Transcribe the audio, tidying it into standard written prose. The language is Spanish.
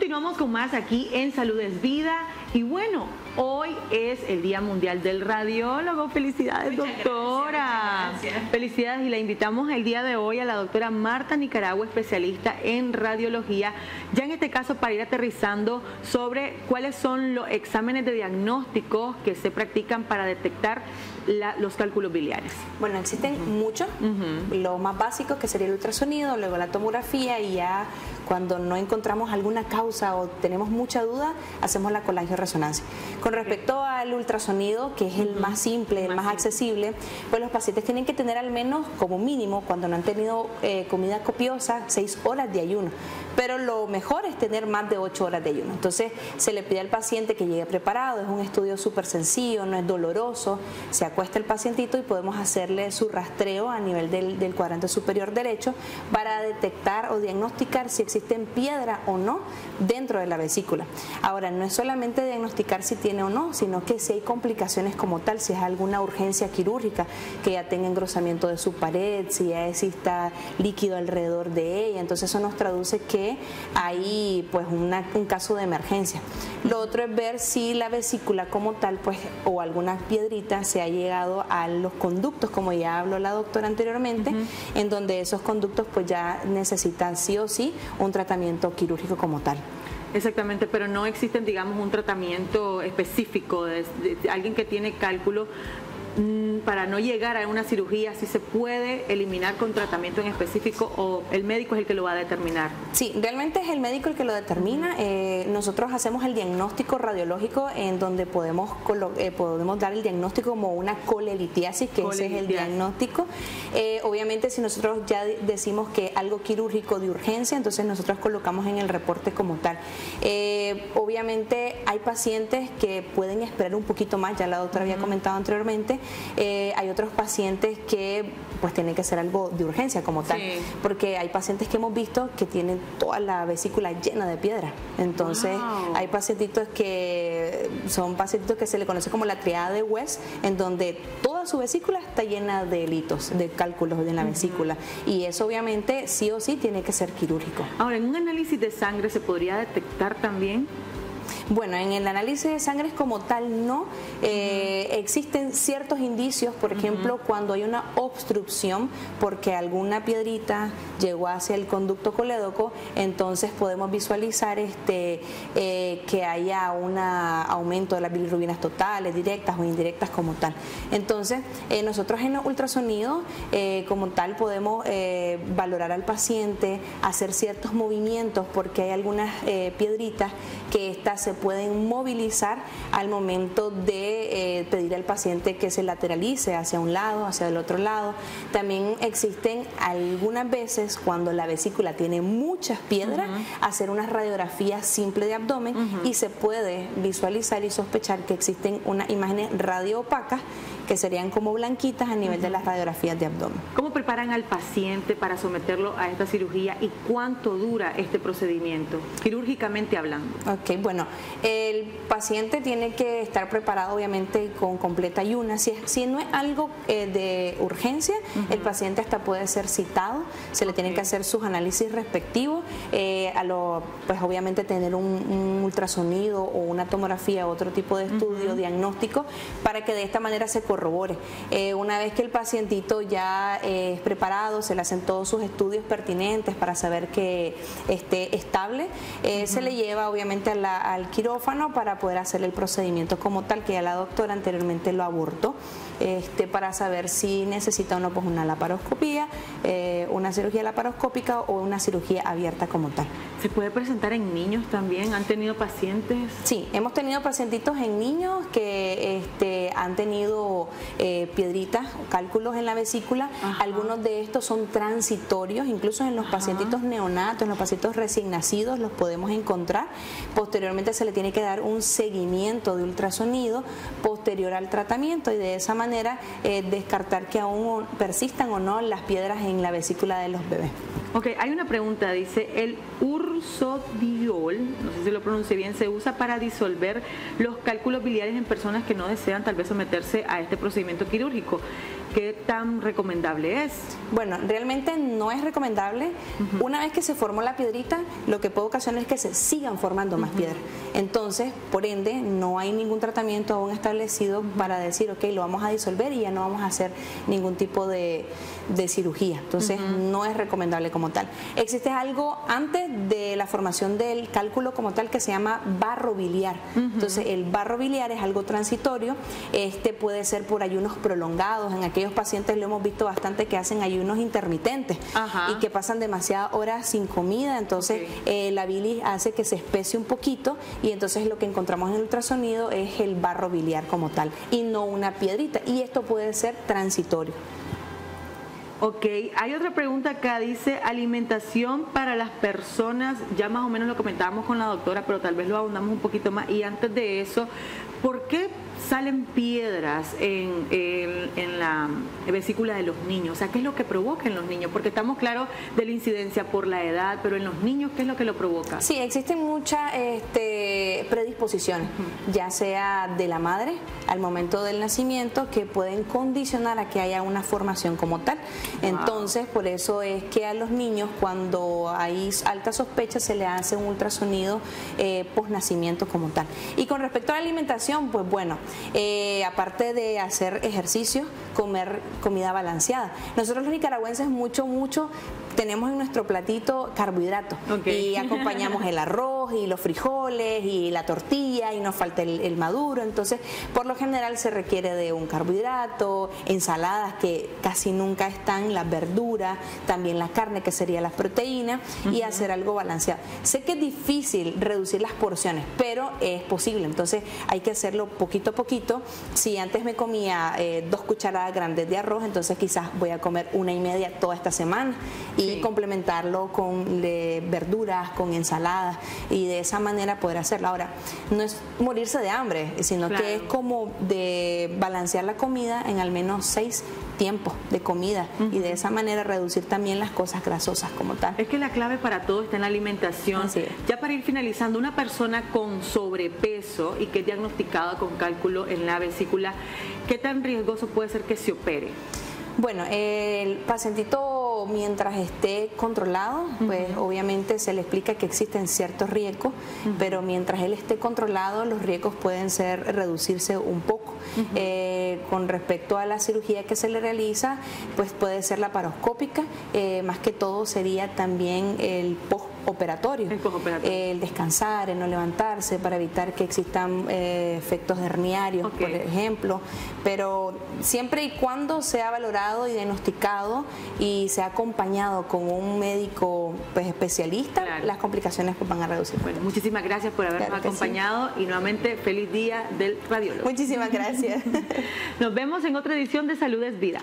Continuamos con más aquí en Salud es Vida. Y bueno, hoy es el Día Mundial del Radiólogo. Felicidades, doctora. Gracias. Felicidades, y la invitamos el día de hoy a la doctora Marta Nicaragua, especialista en radiología, ya en este caso para ir aterrizando sobre cuáles son los exámenes de diagnóstico que se practican para detectar los cálculos biliares. Bueno, existen muchos, lo más básico que sería el ultrasonido, luego la tomografía, y ya cuando no encontramos alguna causa o tenemos mucha duda, hacemos la colangioresonancia. Con respecto al ultrasonido, que es el más simple, el más accesible, pues los pacientes tienen que tener al menos, como mínimo, cuando no han tenido comida copiosa, 6 horas de ayuno. Pero lo mejor es tener más de 8 horas de ayuno. Entonces se le pide al paciente que llegue preparado, es un estudio súper sencillo, no es doloroso, se acuesta el pacientito y podemos hacerle su rastreo a nivel del cuadrante superior derecho para detectar o diagnosticar si existen piedra o no dentro de la vesícula. Ahora, no es solamente diagnosticar si tiene o no, sino que si hay complicaciones como tal, si es alguna urgencia quirúrgica, que ya tenga engrosamiento de su pared, si ya exista líquido alrededor de ella, entonces eso nos traduce que hay pues un caso de emergencia. Lo otro es ver si la vesícula como tal, pues, o alguna piedrita se ha llegado a los conductos, como ya habló la doctora anteriormente, en donde esos conductos pues ya necesitan sí o sí un tratamiento quirúrgico como tal. Exactamente, pero no existen, digamos, un tratamiento específico de alguien que tiene cálculo para no llegar a una cirugía. ¿Si se puede eliminar con tratamiento en específico o el médico es el que lo va a determinar? Sí, realmente es el médico el que lo determina. Nosotros hacemos el diagnóstico radiológico en donde podemos dar el diagnóstico como una colelitiasis, que ese es el diagnóstico. Obviamente, si nosotros ya decimos que algo quirúrgico de urgencia, entonces nosotros colocamos en el reporte como tal. Obviamente hay pacientes que pueden esperar un poquito más, ya la doctora había comentado anteriormente. Hay otros pacientes que pues tienen que ser algo de urgencia como tal, porque hay pacientes que hemos visto que tienen toda la vesícula llena de piedra. Entonces hay pacientitos que son pacientitos que se le conoce como la triada de West, en donde toda su vesícula está llena de helitos, de cálculos en la vesícula, y eso obviamente sí o sí tiene que ser quirúrgico. Ahora, en un análisis de sangre se podría detectar también. Bueno, en el análisis de sangre como tal no, existen ciertos indicios, por ejemplo, cuando hay una obstrucción porque alguna piedrita llegó hacia el conducto colédoco, entonces podemos visualizar que haya un aumento de las bilirrubinas totales, directas o indirectas como tal. Entonces, nosotros en el ultrasonido como tal podemos valorar al paciente, hacer ciertos movimientos porque hay algunas piedritas que se pueden movilizar al momento de pedir al paciente que se lateralice hacia un lado, hacia el otro lado. También existen algunas veces cuando la vesícula tiene muchas piedras, hacer una radiografía simple de abdomen y se puede visualizar y sospechar que existen unas imágenes radioopacas que serían como blanquitas a nivel de las radiografías de abdomen. ¿Cómo preparan al paciente para someterlo a esta cirugía y cuánto dura este procedimiento, quirúrgicamente hablando? Ok, bueno, el paciente tiene que estar preparado obviamente con completa ayuna. Si no es algo de urgencia, el paciente hasta puede ser citado, se le tienen que hacer sus análisis respectivos, pues obviamente tener un ultrasonido o una tomografía, otro tipo de estudio diagnóstico, para que de esta manera se corrobore. Una vez que el pacientito ya es preparado, se le hacen todos sus estudios pertinentes para saber que esté estable, se le lleva obviamente al quirófano para poder hacer el procedimiento como tal, que ya la doctora anteriormente lo abordó, para saber si necesita o no pues una laparoscopía, una cirugía laparoscópica o una cirugía abierta como tal. ¿Se puede presentar en niños también? ¿Han tenido pacientes? Sí, hemos tenido pacientitos en niños que han tenido piedritas o cálculos en la vesícula. Algunos de estos son transitorios, incluso en los pacientitos neonatos, en los pacientes recién nacidos los podemos encontrar. Posteriormente se le tiene que dar un seguimiento de ultrasonido posterior al tratamiento y de esa manera descartar que aún persistan o no las piedras en la vesícula de los bebés. Ok, hay una pregunta, dice, el ursodiol, no sé si lo pronuncie bien, se usa para disolver los cálculos biliares en personas que no desean tal vez someterse a este procedimiento quirúrgico. ¿qué tan recomendable es? Bueno, realmente no es recomendable. Una vez que se formó la piedrita, lo que puede ocasionar es que se sigan formando más piedras. Entonces, por ende, no hay ningún tratamiento aún establecido para decir, ok, lo vamos a disolver y ya no vamos a hacer ningún tipo de cirugía. Entonces, no es recomendable como tal. Existe algo antes de la formación del cálculo como tal que se llama barro biliar. Entonces, el barro biliar es algo transitorio. Este puede ser por ayunos prolongados. En aquellos pacientes lo hemos visto bastante que hacen ayunos intermitentes y que pasan demasiadas horas sin comida. Entonces, la bilis hace que se especie un poquito y entonces lo que encontramos en el ultrasonido es el barro biliar como tal y no una piedrita. Y esto puede ser transitorio. Ok, hay otra pregunta acá, dice alimentación para las personas, ya más o menos lo comentábamos con la doctora, pero tal vez lo ahondamos un poquito más. Y antes de eso, ¿por qué salen piedras en la vesícula de los niños? O sea, ¿qué es lo que provoca en los niños? Porque estamos claros de la incidencia por la edad, pero en los niños, ¿qué es lo que lo provoca? Sí, existen muchas predisposiciones, ya sea de la madre al momento del nacimiento, que pueden condicionar a que haya una formación como tal. Entonces, por eso es que a los niños, cuando hay alta sospecha, se le hace un ultrasonido post-nacimiento como tal. Y con respecto a la alimentación, pues bueno, aparte de hacer ejercicio, comer comida balanceada. Nosotros los nicaragüenses mucho tenemos en nuestro platito carbohidratos y acompañamos el arroz y los frijoles y la tortilla y nos falta el maduro. Entonces, por lo general se requiere de un carbohidrato, ensaladas que casi nunca están, las verduras, también la carne que sería las proteínas y hacer algo balanceado. Sé que es difícil reducir las porciones, pero es posible. Entonces, hay que hacerlo poquito a poquito. Si antes me comía 2 cucharadas grandes de arroz, entonces quizás voy a comer 1,5 toda esta semana y complementarlo con verduras, con ensaladas y de esa manera poder hacerlo. Ahora, no es morirse de hambre, sino que es como de balancear la comida en al menos 6 tiempos de comida y de esa manera reducir también las cosas grasosas como tal. Es que la clave para todo está en la alimentación. Ya para ir finalizando, una persona con sobrepeso y que es diagnosticada con cálculo en la vesícula, ¿qué tan riesgoso puede ser que se opere? Bueno, el pacientito mientras esté controlado, pues obviamente se le explica que existen ciertos riesgos, pero mientras él esté controlado los riesgos pueden reducirse un poco. Con respecto a la cirugía que se le realiza, pues puede ser laparoscópica, más que todo sería también el postoperatorio, el descansar, el no levantarse para evitar que existan efectos herniarios, por ejemplo, pero siempre y cuando sea valorado y diagnosticado y sea acompañado con un médico pues especialista, las complicaciones pues van a reducir. Bueno, muchísimas gracias por habernos acompañado y nuevamente feliz día del radiólogo. Muchísimas gracias. Nos vemos en otra edición de Salud es Vida.